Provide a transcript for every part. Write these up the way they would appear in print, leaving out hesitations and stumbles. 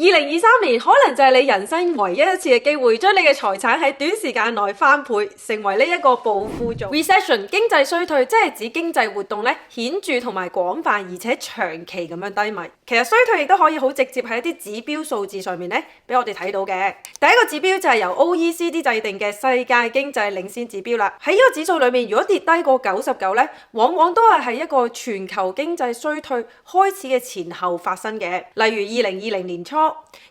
2023年可能就係你人生唯一一次嘅機會，將你嘅財產喺短時間內翻倍，成為呢一個暴富族。Recession 經濟衰退，即係指經濟活動咧顯著同埋廣泛，而且長期咁樣低迷。其實衰退亦都可以好直接喺一啲指標數字上面咧，俾我哋睇到嘅。第一個指標就係由 OECD 制定嘅世界經濟領先指標啦。喺呢個指數裏面，如果跌低過99咧，往往都係喺一個全球經濟衰退開始嘅前後發生嘅。例如2020年初、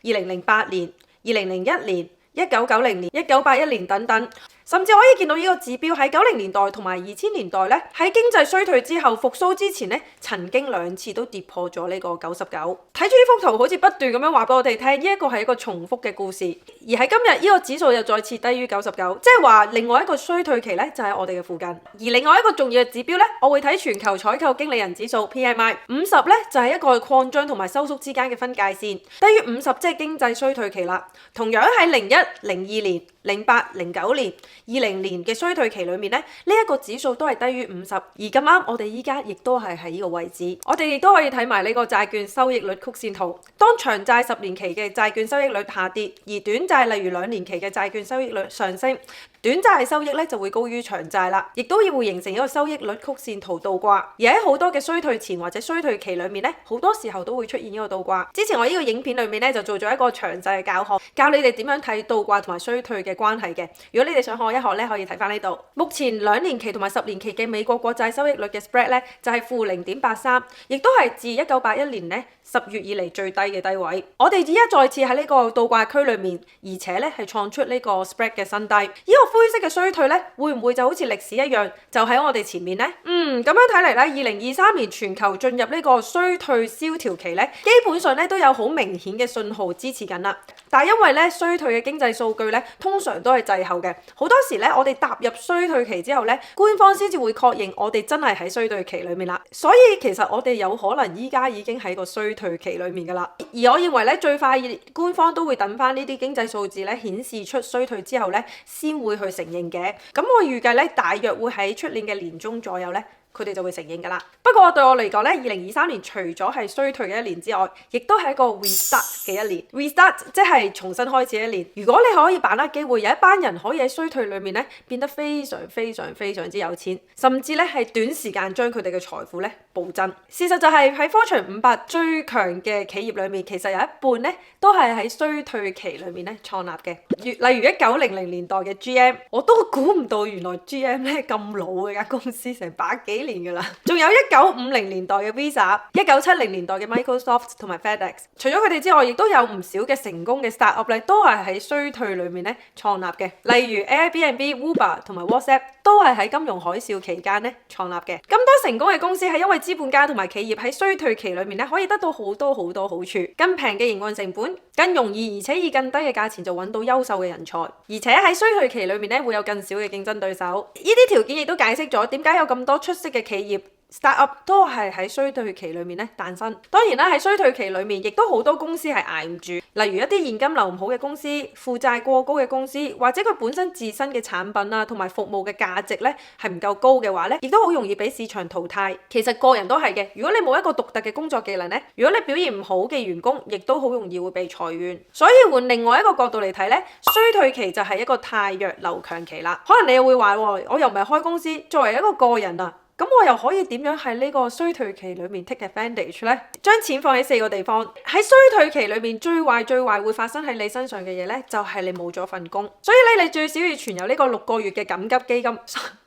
2008年、2001年、1990年、1981年等等。甚至可以見到呢個指標喺90年代同埋2000年代咧，喺經濟衰退之後復甦之前咧，曾經2次都跌破咗呢個99。睇住呢幅圖，好似不斷咁樣話俾我哋聽，呢一個係一個重複嘅故事。而喺今日呢個指數又再次低於99，即係話另外一個衰退期咧就喺我哋嘅附近。而另外一個重要嘅指標咧，我會睇全球採購經理人指數 PMI 50咧，就係一個擴張同埋收縮之間嘅分界線，低於50即係經濟衰退期啦。同樣喺01、02年、08、09年、20年嘅衰退期裏面咧，呢一個指數都係低於50，而咁啱我哋依家亦都係喺呢個位置。我哋亦都可以睇埋呢個債券收益率曲線圖。當長債10年期嘅債券收益率下跌，而短債例如2年期嘅債券收益率上升，短債收益咧就會高於長債啦，亦都會形成一個收益率曲線圖倒掛。而喺好多嘅衰退前或者衰退期裏面咧，好多時候都會出現呢個倒掛。之前我呢個影片裏面咧就做咗一個詳細嘅教學，教你哋點樣睇倒掛同埋衰退嘅關係嘅。如果你哋想學一學咧，可以睇翻呢度。目前2年期同埋10年期嘅美國國債收益率嘅 spread 咧就係-0.83，亦都係自1981年咧10月以嚟最低嘅低位。我哋而家再次喺呢個倒掛區裏面，而且咧係創出呢個 spread 嘅新低。呢個灰色嘅衰退咧，會唔會就好似歷史一樣，就喺我哋前面呢？咁樣睇嚟咧，2023年全球進入呢個衰退蕭條期咧，基本上咧都有好明顯嘅信號支持緊啦。但係因為咧衰退嘅經濟數據咧，通常都係滯後嘅。好多時咧，我哋踏入衰退期之後咧，官方先至會確認我哋真係喺衰退期裏面啦。所以其實我哋有可能依家已經喺個衰退期裏面噶啦。而我認為咧，最快官方都會等翻呢啲經濟數字咧顯示出衰退之後咧，先會去承認嘅。咁我預計咧，大約會喺出年嘅年中左右咧，佢哋就會承認㗎啦。不過對我嚟講咧，2023年除咗係衰退嘅一年之外，亦都係一個 restart 嘅一年。restart 即係重新開始一年。如果你可以把握機會，有一班人可以喺衰退裏面咧變得非常之有錢，甚至咧係短時間將佢哋嘅財富咧暴增。事實就係喺科長500最強嘅企業裏面，其實有一半咧都係喺衰退期裏面咧創立嘅。例如1900年代嘅 GM， 我都估唔到原來 GM 咧咁老嘅間公司，成100幾年㗎啦。仲有1950年代嘅 Visa、1970年代嘅 Microsoft 同埋 FedEx。除咗佢哋之外，亦都有唔少嘅成功嘅 startup 咧，都係喺衰退裏面咧創立嘅。例如 Airbnb、Uber 同埋 WhatsApp 都係喺金融海嘯期間咧創立嘅。咁多成功嘅公司係因為資本家同埋企業喺衰退期裏面咧可以得到好多好處，更平嘅營運成本，更容易而且以更低嘅價錢就揾到優秀嘅人才，而且喺衰退期裏面咧會有更少嘅競爭對手。呢啲條件亦都解釋咗點解有咁多出色嘅企業startup 都係喺衰退期裏面咧誕生。當然啦，喺衰退期裏面亦都好多公司係捱唔住，例如一啲現金流唔好嘅公司、負債過高嘅公司，或者佢本身自身嘅產品啊同埋服務嘅價值咧係唔夠高嘅話咧，亦都好容易俾市場淘汰。其實個人都係嘅，如果你冇一個獨特嘅工作技能咧，如果你表現唔好嘅員工，亦都好容易會被裁員。所以換另外一個角度嚟睇咧，衰退期就係一個汰弱留強期啦。可能你又會話喎，我又唔係開公司，作為一個個人啊，咁我又可以點樣喺呢個衰退期裏面 take advantage 咧？將錢放喺4個地方。喺衰退期裏面最壞會發生喺你身上嘅嘢咧，就係你冇咗份工。所以咧，你最少要存有呢個6個月嘅緊急基金。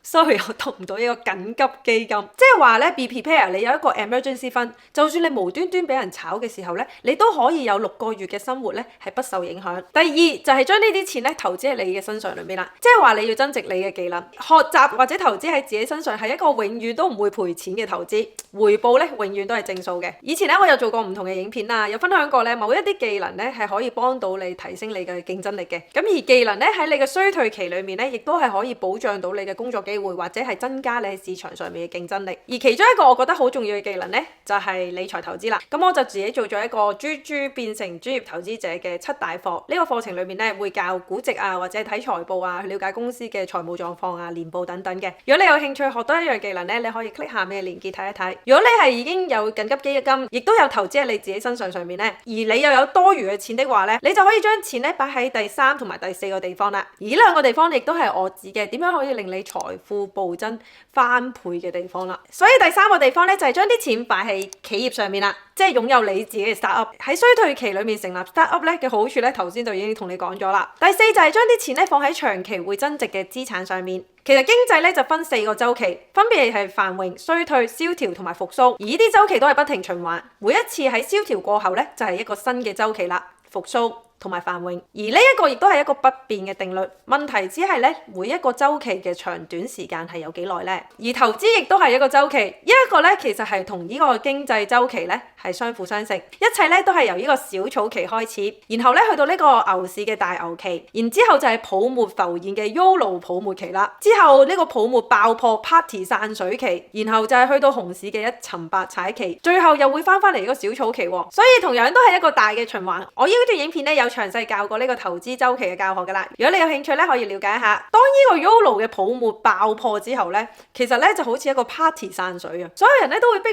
sorry， 我讀唔到呢個緊急基金，即係話咧 be prepare， 你有一個 emergency fund， 就算你無端端俾人炒嘅時候咧，你都可以有6個月嘅生活咧係不受影響。第二就係將呢啲錢咧投資喺你嘅身上裏面啦，即係話你要增值你嘅技能，學習或者投資喺自己身上係一個永遠都唔會賠錢嘅投資，回報咧永遠都係正數嘅。以前咧我有做過唔同嘅影片啦，有分享過咧某一啲技能咧係可以幫到你提升你嘅競爭力嘅。咁而技能咧喺你嘅衰退期裏面咧，亦都係可以保障到你嘅工作機會，或者係增加你喺市場上面嘅競爭力。而其中一個我覺得好重要嘅技能咧，就係理財投資啦。咁我就自己做咗一個豬變成專業投資者嘅7大課。呢個課程裏面咧會教估值或者睇財報去了解公司嘅財務狀況年報等等嘅。如果你有興趣學多一樣技能咧，咧，你可以 click 下面嘅連結睇一睇。如果你係已經有緊急基金，亦都有投資喺你自己身上面咧，而你又有多餘嘅錢的話咧，你就可以將錢咧擺喺第3同埋第4個地方啦。而呢兩個地方亦都係我指嘅點樣可以令你財富暴增翻倍嘅地方啦。所以第3個地方咧就係將啲錢擺喺企業上面啦，即係擁有你自己嘅 startup。喺衰退期裏面成立 startup 咧嘅好處咧，頭先就已經同你講咗啦。第4就係將啲錢咧放喺長期會增值嘅資產上面。其實經濟咧就分4個週期，分別係繁榮、衰退、蕭條同埋復甦。而呢啲週期都係不停循環，每一次喺蕭條過後咧就係一個新嘅週期啦，復甦同埋繁榮。而呢一個亦都係一個不變嘅定律。問題只係咧每一個週期嘅長短時間係有幾耐咧？而投資亦都係一個週期，呢一個咧其實係同呢個經濟週期咧係相輔相成。一切咧都係由呢個小草期開始，然後咧去到呢個牛市嘅大牛期，然之後就係泡沫浮現嘅 YOLO 泡沫期啦。之後呢個泡沫爆破 Party 散水期，然後就係去到熊市嘅一沉百踩期，最後又會翻嚟呢個小草期喎。所以同樣都係一個大嘅循環。我呢段影片咧有詳細教過呢個投資週期嘅教學噶啦。如果你有興趣咧，可以了解一下。當呢個 YOLO 嘅泡沫爆破之後咧，其實咧就好似一個 Party 散水啊！所有人咧都會逼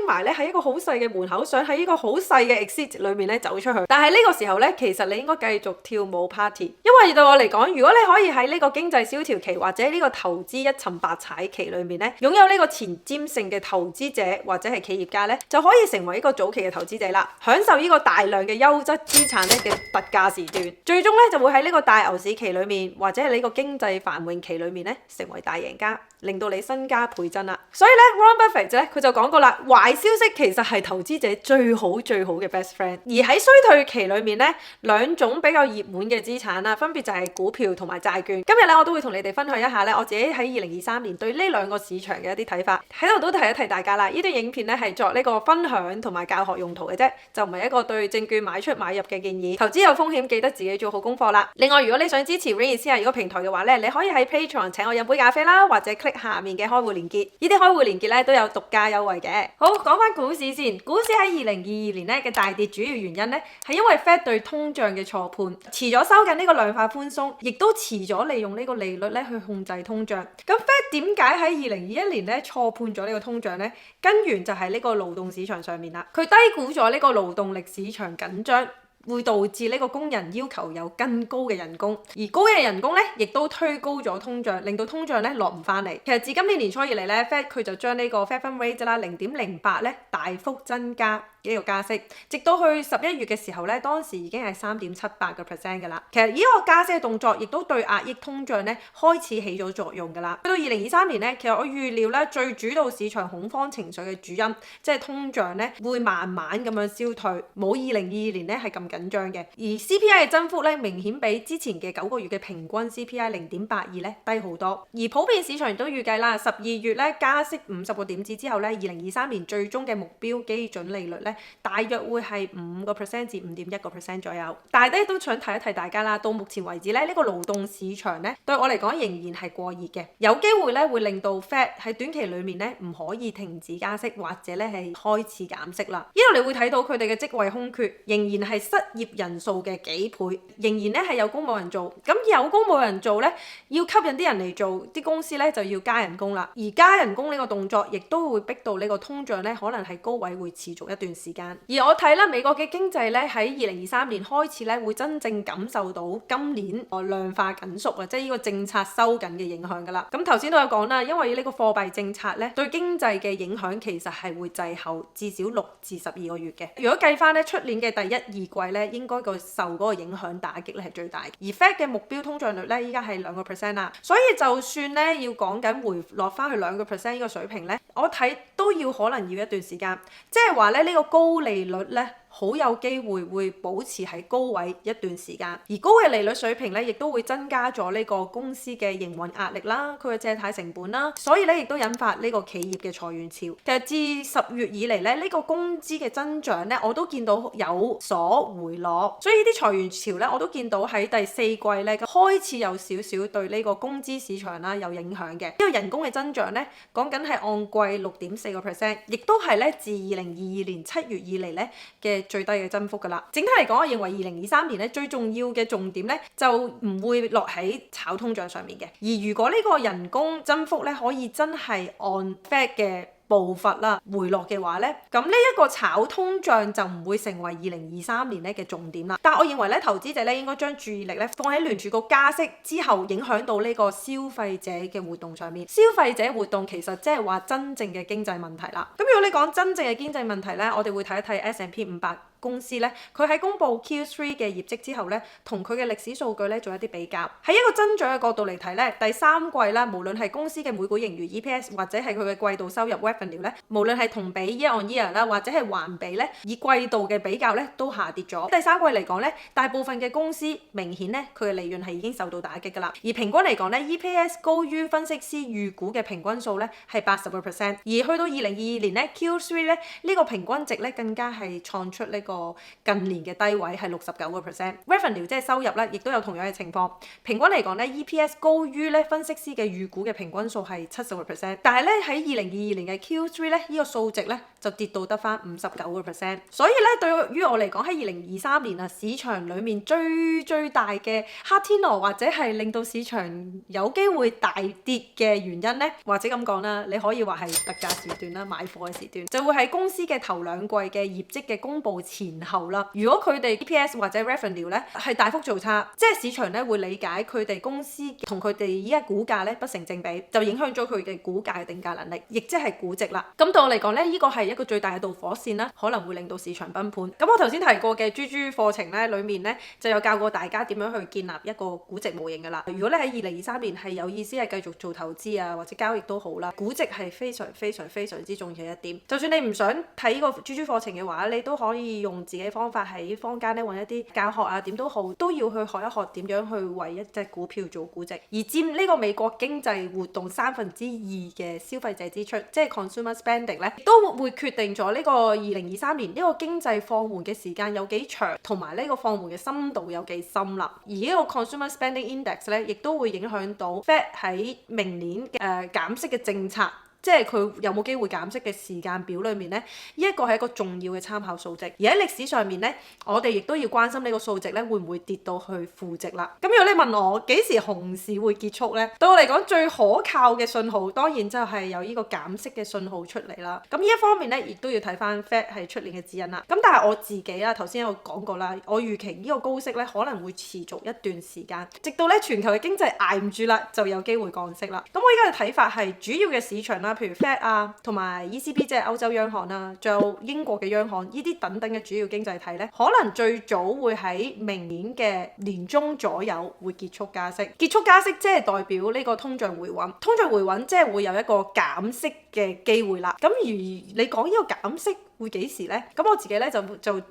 埋咧喺一個好細嘅門口，想喺呢個好細嘅 exit 裏面咧走出去。但係呢個時候咧，其實你應該繼續跳舞 party， 因為對我嚟講，如果你可以喺呢個經濟蕭條期或者呢個投資一沉百踩期裏面咧，擁有呢個前瞻性嘅投資者或者係企業家咧，就可以成為一個早期嘅投資者啦，享受呢個大量嘅優質資產咧嘅特價時段，最終咧就會喺呢個大牛市期裏面或者係呢個經濟繁榮期裏面咧成為大贏家，令到你身家倍增啦。所以咧 Warren Buffett 咧佢就講過啦，壞消息其實係投資者最好嘅 best friend。而喺衰退期裏面咧，兩種比較熱門嘅資產啦，分別就係股票同埋債券。今日咧我都會同你哋分享一下咧我自己喺2023年對呢兩個市場嘅一啲睇法，喺度都提一提大家啦。呢段影片咧係作呢個分享同埋教學用途嘅啫，就唔係一個對證券買出買入嘅建議。投資有風險，記得自己做好功課啦。另外，如果你想支持 Rainier 呢個平台嘅話咧，你可以喺 Patreon 請我飲杯咖啡啦，或者 click 下面嘅開戶連結，呢啲開戶連結咧都有獨家優惠嘅。好，講翻股市先，股市喺2022年咧嘅大跌主要原因咧係因為 Fed 對通脹嘅錯判，遲咗收緊呢個量化寬鬆，亦都遲咗利用呢個利率咧去控制通脹。咁 Fed 點解喺2021年咧錯判咗呢個通脹咧？根源就係呢個勞動市場上面啦，佢低估咗呢個勞動力市場緊張，會導致呢個工人要求有更高嘅人工，而高嘅人工咧，亦都推高咗通脹，令到通脹咧落唔翻嚟。其實自今年年初以嚟咧 ，Fed 佢就將呢個 Fed Fund Rate 啦0.08咧大幅增加呢個加息，直到去11月嘅時候咧，當時已經係3.78% 噶啦。其實呢個加息嘅動作，亦都對壓抑通脹咧開始起咗作用噶啦。去到2023年咧，其實我預料咧最主導市場恐慌情緒嘅主因，即係通脹咧會慢慢咁樣消退，冇2022年咧係咁緊張嘅。而 CPI 嘅增幅咧明顯比之前嘅9個月嘅平均 CPI 0.82咧低好多。而普遍市場亦都預計啦，12月咧加息50個點子之後咧，2023年最終嘅目標基準利率咧大約會係5%至5.1% 左右。但係咧都想提一提大家啦，到目前為止咧呢個勞動市場咧對我嚟講仍然係過熱嘅，有機會咧會令到 Fed 喺短期裡面咧唔可以停止加息，或者咧係開始減息啦。呢度你會睇到佢哋嘅職位空缺仍然係失業人數嘅幾倍，仍然咧係有工冇人做。咁有工冇人做咧，要吸引啲人嚟做，啲公司咧就要加人工啦。而加人工呢個動作，亦都會逼到呢個通脹咧可能係高位會持續一段時間。而我睇啦，美國嘅經濟咧喺2023年開始咧會真正感受到今年量化緊縮啊，即係呢個政策收緊嘅影響噶啦。咁頭先都有講啦，因為呢個貨幣政策咧對經濟嘅影響其實係會滯後至少6至12個月嘅。如果計翻咧出年嘅第1、2季咧，應該受嗰個影響打擊咧係最大。而 Fed 嘅目標通脹率咧依家係2% 啦，所以就算咧要講緊回落翻去2% 呢個水平咧，我睇都要可能要一段時間。即係話咧呢個高利率咧好有機會會保持喺高位一段時間，而高嘅利率水平咧亦都會增加咗呢個公司嘅營運壓力啦，佢嘅借貸成本啦，所以咧亦都引發呢個企業嘅裁員潮。其實自10月以嚟咧呢個工資嘅增長咧我都見到有所回落，所以呢啲裁員潮咧我都見到喺第4季咧開始有少少對呢個工資市場啦有影響嘅。呢個人工嘅增長咧講緊係按季6.4%，亦都係咧自2022年7月以嚟咧嘅嘅最低嘅增幅㗎啦。整體嚟講，我認為2023年咧最重要嘅重點咧就唔會落喺炒通脹上面嘅。而如果呢個人工增幅咧可以真係按 Fed 嘅步伐啦回落嘅話咧，咁呢一個炒通脹就唔會成為2023年咧嘅重點啦。但我認為咧，投資者咧應該將注意力咧放喺聯儲局加息之後影響到呢個消費者嘅活動上面。消費者活動其實即係話真正嘅經濟問題啦。咁如果你講真正嘅經濟問題咧，我哋會睇一睇 S&P 500公司咧，佢喺公布 Q3 嘅業績之後咧，同佢嘅歷史數據咧做一啲比較。喺一個增長嘅角度嚟睇咧，第三季啦，無論係公司嘅每股盈餘 EPS 或者係佢嘅季度收入 Revenue 咧，無論係同比 year on year 啦，或者係環比咧，以季度嘅比較咧都下跌咗。第三季嚟講咧，大部分嘅公司明顯咧佢嘅利潤係已經受到打擊㗎啦。而平均嚟講咧 ，EPS 高於分析師預估嘅平均數咧係80%，而去到2022年咧 Q3 咧呢個平均值咧更加係創出呢個近年嘅低位係69%。Revenue 即係收入咧，亦都有同樣嘅情況。平均嚟講咧 ，EPS 高於咧分析師嘅預估嘅平均數係70%，但係咧喺2022年嘅 Q3 咧呢個數值咧就跌到得返59%。所以咧對於我嚟講喺2023年啊，市場裡面最大嘅黑天鵝或者係令到市場有機會大跌嘅原因咧，或者咁講啦，你可以話係特價時段啦，買貨嘅時段，就會喺公司嘅頭兩季嘅業績嘅公佈前後啦。如果佢哋 EPS 或者 Revenue 咧係大幅做差，即係市場咧會理解佢哋公司同佢哋依家股價咧不成正比，就影響咗佢嘅股價嘅定價能力，亦即係估值啦。咁對我嚟講咧，呢個係一個最大嘅導火線啦，可能會令到市場崩盤。咁我頭先提過嘅豬課程咧，裡面咧就有教過大家點樣去建立一個估值模型㗎啦。如果你喺2023年係有意思係繼續做投資啊或者交易都好啦，估值係非常之重要一點。就算你唔想睇呢個豬課程嘅話，你都可以用自己方法喺坊間咧揾一啲教學啊，點都好，都要去學一學點樣去為一隻股票做估值。而佔呢個美國經濟活動2/3嘅消費者支出，即係 consumer spending 咧，都會決定咗呢個2023年呢個經濟放緩嘅時間有幾長，同埋呢個放緩嘅深度有幾深啦。而呢個 consumer spending index 咧，亦都會影響到 Fed 喺明年減息嘅政策。即係佢有冇機會減息嘅時間表裏面咧，呢一個係一個重要嘅參考數值。而喺歷史上面咧，我哋亦都要關心呢個數值咧會唔會跌到去負值啦。咁如果你問我幾時熊市會結束咧，對我嚟講最可靠嘅信號當然就係有呢個減息嘅信號出嚟啦。咁呢一方面咧，亦都要睇翻 Fed 係出年嘅指引啦。咁但係我自己啦，頭先有講過啦，我預期呢個高息咧可能會持續一段時間，直到咧全球嘅經濟捱唔住啦，就有機會降息啦。咁我依家嘅睇法係主要嘅市場啦，譬如 Fed 啊，同埋 ECB 即係歐洲央行啦，仲有英國嘅央行，呢啲等等嘅主要經濟體咧，可能最早會喺明年嘅年中左右會結束加息。結束加息即係代表呢個通脹回穩，通脹回穩即係會有一個減息嘅機會啦。咁而你講呢個減息會幾時呢？咁我自己咧就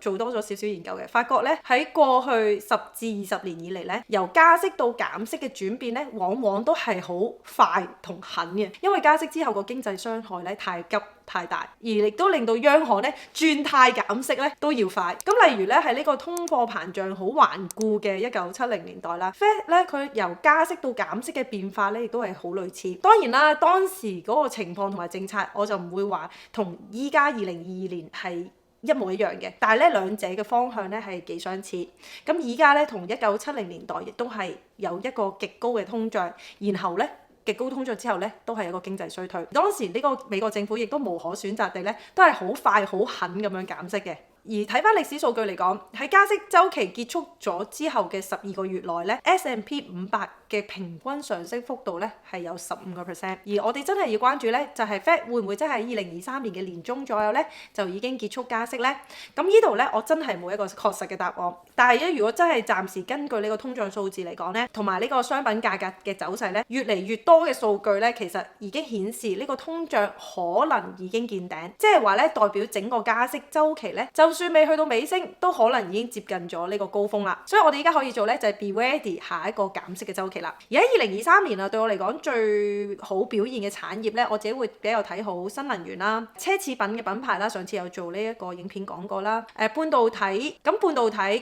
做多咗少少研究嘅，發覺咧喺過去10至20年以嚟咧，由加息到減息嘅轉變咧，往往都係好快同狠嘅，因為加息之後個經濟傷害咧太急太大，而亦都令到央行咧轉態減息咧都要快。咁例如咧係呢個通貨膨脹好頑固嘅1970年代啦 ，Fed 咧佢由加息到減息嘅變化咧亦都係好類似。當然啦，當時嗰個情況同埋政策，我就唔會話同依家2022年係一模一樣嘅，但係咧兩者嘅方向咧係幾相似。咁而家咧同1970年代亦都係有一個極高嘅通脹，然後咧極高通脹之後咧都係一個經濟衰退。當時呢個美國政府亦都無可選擇地咧都係好快好狠咁樣減息嘅。而睇翻歷史數據嚟講，喺加息週期結束咗之後嘅12個月內咧 ，S&P 500嘅平均上升幅度咧係有15%。而我哋真係要關注咧，就係 Fed 會唔會真係2023年嘅年中左右咧就已經結束加息咧？咁呢度咧我真係冇一個確實嘅答案。但係咧，如果真係暫時根據呢個通脹數字嚟講咧，同埋呢個商品價格嘅走勢咧，越嚟越多嘅數據咧，其實已經顯示呢個通脹可能已經見頂，即係話咧代表整個加息週期咧，就算未去到尾聲，都可能已經接近咗呢個高峰啦。所以我哋而家可以做咧就係 be ready 下一個減息嘅週期啦。而喺2023年啊，對我嚟講最好表現嘅產業咧，我自己會比較睇好新能源啦、奢侈品嘅品牌啦。上次有做呢一個影片講過啦。半導體咁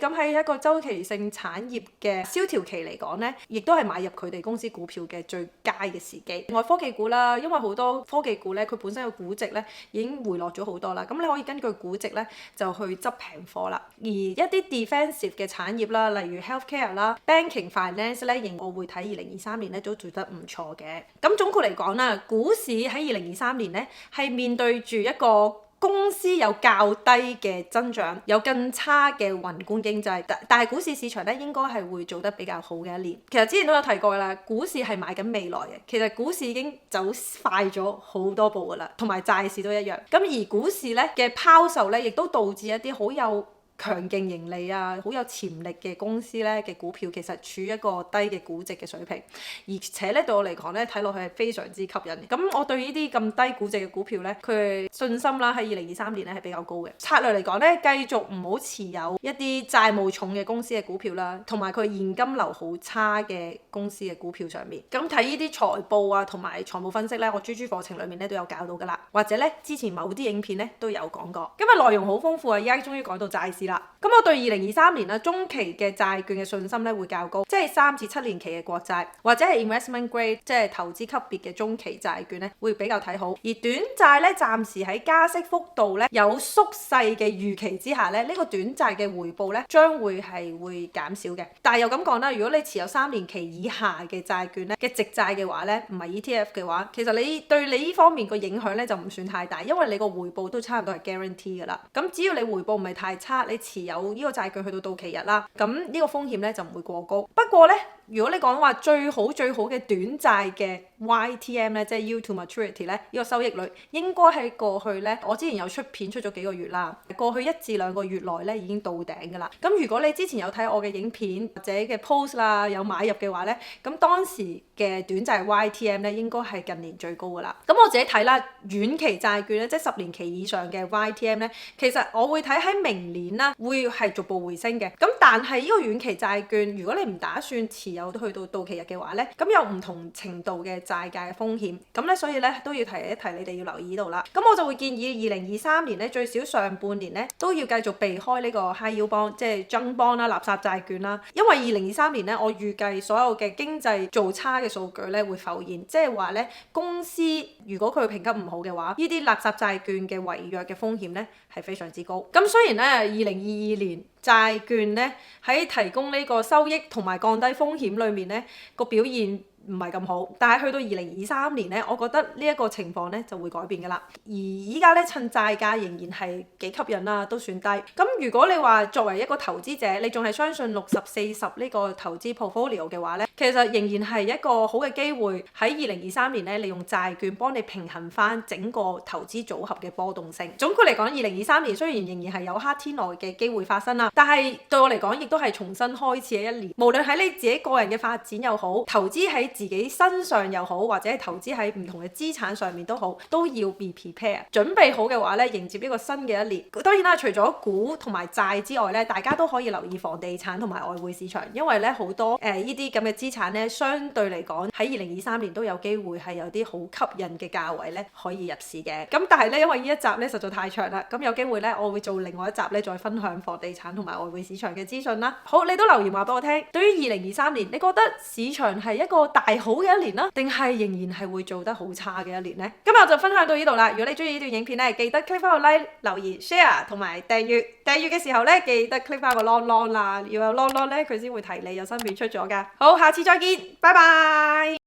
喺一個週期性產業嘅蕭條期嚟講咧，亦都係買入佢哋公司股票嘅最佳嘅時機。另外科技股啦，因為好多科技股咧，佢本身嘅估值咧已經回落咗好多啦。咁你可以根據估值咧就去執平貨啦。而一啲 defensive 嘅產業啦，例如 healthcare 啦、banking finance 咧，仍我會睇2023年咧都做得唔錯嘅。咁總括嚟講啦，股市喺2023年咧係面對住一個公司有較低嘅增長，有更差嘅宏觀經濟，但係股市市場咧應該係會做得比較好嘅一年。其實之前都有提過啦，股市係買緊未來嘅，其實股市已經走快咗好多步噶啦，同埋債市都一樣。咁而股市咧嘅拋售咧，亦都導致一啲好有強勁盈利啊，好有潛力嘅公司咧嘅股票，其實處於一個低嘅估值嘅水平，而且咧對我嚟講咧睇落去係非常之吸引。咁我對呢啲咁低估值嘅股票咧，佢信心啦喺2023年咧係比較高嘅。策略嚟講咧，繼續唔好持有一啲債務重嘅公司嘅股票啦，同埋佢現金流好差嘅公司嘅股票上面。咁睇呢啲財報啊，同埋財務分析咧，我豬豬課程裡面咧都有教到噶啦，或者咧之前某啲影片咧都有講過。今日內容好豐富啊，而家終於講到債市啦。咁我對2023年啦中期嘅債券嘅信心咧會較高，即係3至7年期嘅國債或者係 investment grade 即係投資級別嘅中期債券咧會比較睇好。而短債咧暫時喺加息幅度咧有縮細嘅預期之下咧，呢個短債嘅回報咧將會減少嘅。但係又咁講啦，如果你持有3年期以下嘅債券咧嘅直債嘅話咧，唔係 ETF 嘅話，其實你對你呢方面個影響咧就唔算太大，因為你個回報都差唔多係 guarantee 㗎啦。咁只要你回報唔係太差，你持有呢個債券去到期日啦，咁呢個風險咧就唔會過高。不過咧，如果你講話最好嘅短債嘅 YTM 咧，即係 Yield to Maturity 咧，呢個收益率應該喺過去咧，我之前有出片出咗幾個月啦，過去1至2個月內咧已經到頂㗎啦。咁如果你之前有睇我嘅影片或者嘅 post 啦，有買入嘅話咧，咁當時嘅短債 YTM 咧應該係近年最高㗎啦。咁我自己睇啦，遠期債券咧，即係10年期以上嘅 YTM 咧，其實我會睇喺明年啦，會係逐步回升嘅。咁但係呢個遠期債券，如果你唔打算持有去到期日嘅話咧，咁有唔同程度嘅債價嘅風險，咁咧所以咧都要提一提你哋要留意到啦。咁我就會建議2023年咧最少上半年咧都要繼續避開呢個 high yield bond，即係 junk bond 啦、垃圾債券啦，因為2023年咧我預計所有嘅經濟做差嘅數據咧會浮現，即係話咧公司如果佢評級唔好嘅話，呢啲垃圾債券嘅違約嘅風險咧係非常之高。咁雖然咧2022年債券咧喺提供呢個收益同埋降低風險裏面咧個表現唔係咁好，但係去到2023年咧，我覺得呢一個情況咧就會改變㗎啦。而依家咧趁債價仍然係幾吸引啦，都算低。咁如果你話作為一個投資者，你仲係相信60-40呢個投資 portfolio 嘅話咧，其實仍然係一個好嘅機會喺2023年咧，利用債券幫你平衡翻整個投資組合嘅波動性。總括嚟講，2023年雖然仍然係有黑天鵝嘅機會發生啦，但係對我嚟講亦都係重新開始嘅一年。無論喺你自己個人嘅發展又好，投資喺自己身上又好，或者係投資喺唔同嘅資產上面都好，都要 be prepared， 準備好嘅話咧，迎接呢個新嘅一年。當然啦，除咗股同埋債之外咧，大家都可以留意房地產同埋外匯市場，因為咧好多呢啲咁嘅資產咧，相對嚟講喺2023年都有機會係有啲好吸引嘅價位咧可以入市嘅。咁但係咧，因為呢一集咧實在太長啦，咁有機會咧我會做另外一集咧再分享房地產同埋外匯市場嘅資訊啦。好，你都留言話俾我聽，對於2023年，你覺得市場係一個大好嘅一年啦，定係仍然係會做得好差嘅一年呢？今日我就分享到呢度啦。如果你中意呢段影片咧，記得 click 翻個 like、留言、share 同埋訂閱。訂閱嘅時候咧，記得 click 翻個 long 啦，要有 long 咧，佢先會提你有新片出咗噶。好，下次再見，拜拜。